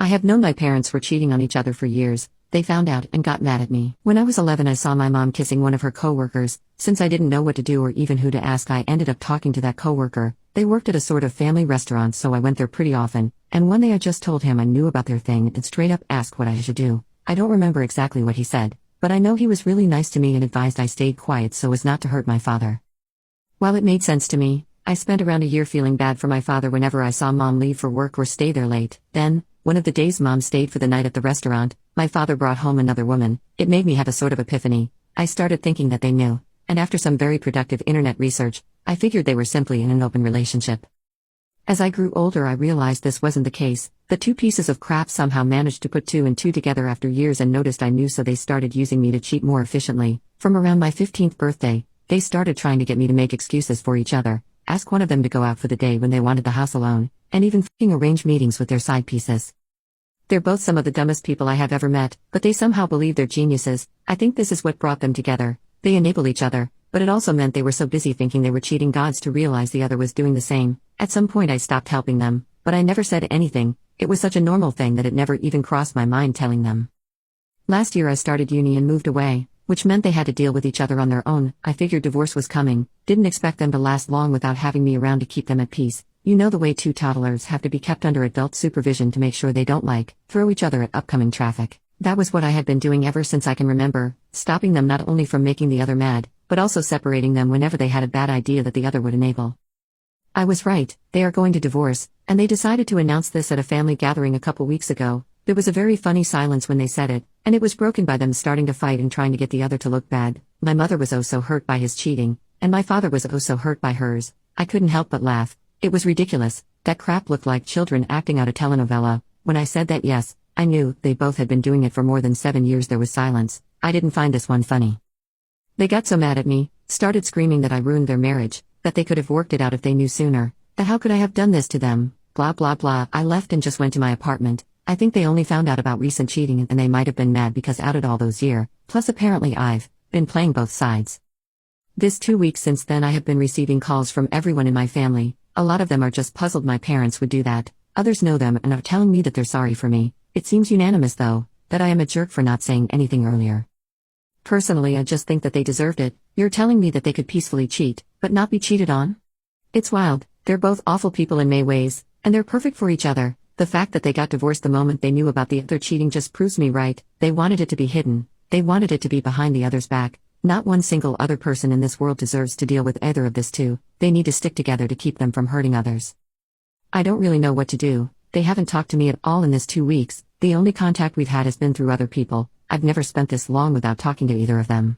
I have known my parents were cheating on each other for years. They found out and got mad at me. When I was 11, I saw my mom kissing one of her coworkers. Since I didn't know what to do or even who to ask, I ended up talking to that coworker. They worked at a sort of family restaurant, so I went there pretty often, and one day I just told him I knew about their thing and straight up asked what I should do. I don't remember exactly what he said, but I know he was really nice to me and advised I stayed quiet so as not to hurt my father. While it made sense to me, I spent around a year feeling bad for my father whenever I saw mom leave for work or stay there late. Then, one of the days mom stayed for the night at the restaurant, my father brought home another woman. It made me have a sort of epiphany. I started thinking that they knew, and after some very productive internet research, I figured they were simply in an open relationship. As I grew older, I realized this wasn't the case. The two pieces of crap somehow managed to put two and two together after years and noticed I knew, so they started using me to cheat more efficiently. From around my 15th birthday, they started trying to get me to make excuses for each other, ask one of them to go out for the day when they wanted the house alone, and even f***ing arrange meetings with their side pieces. They're both some of the dumbest people I have ever met, but they somehow believe they're geniuses. I think this is what brought them together. They enable each other, but it also meant they were so busy thinking they were cheating gods to realize the other was doing the same. At some point I stopped helping them, but I never said anything. It was such a normal thing that it never even crossed my mind telling them. Last year I started uni and moved away, which meant they had to deal with each other on their own. I figured divorce was coming, didn't expect them to last long without having me around to keep them at peace. You know the way two toddlers have to be kept under adult supervision to make sure they don't throw each other at upcoming traffic. That was what I had been doing ever since I can remember, stopping them not only from making the other mad, but also separating them whenever they had a bad idea that the other would enable. I was right, they are going to divorce, and they decided to announce this at a family gathering a couple weeks ago. There was a very funny silence when they said it, and it was broken by them starting to fight and trying to get the other to look bad. My mother was oh so hurt by his cheating, and my father was oh so hurt by hers. I couldn't help but laugh. It was ridiculous. That crap looked like children acting out a telenovela. When I said that, yes, I knew they both had been doing it for more than 7 years. There was silence. I didn't find this one funny. They got so mad at me, started screaming that I ruined their marriage, that they could have worked it out if they knew sooner, that how could I have done this to them, blah blah blah. I left and just went to my apartment. I think they only found out about recent cheating and they might have been mad because outed all those years, plus apparently I've been playing both sides. This 2 weeks since then I have been receiving calls from everyone in my family. A lot of them are just puzzled my parents would do that. Others know them and are telling me that they're sorry for me. It seems unanimous though, that I am a jerk for not saying anything earlier. Personally, I just think that they deserved it. You're telling me that they could peacefully cheat, but not be cheated on? It's wild. They're both awful people in many ways, and they're perfect for each other. The fact that they got divorced the moment they knew about the other cheating just proves me right. They wanted it to be hidden. They wanted it to be behind the other's back. Not one single other person in this world deserves to deal with either of this too. They need to stick together to keep them from hurting others. I don't really know what to do. They haven't talked to me at all in this 2 weeks. The only contact we've had has been through other people. I've never spent this long without talking to either of them.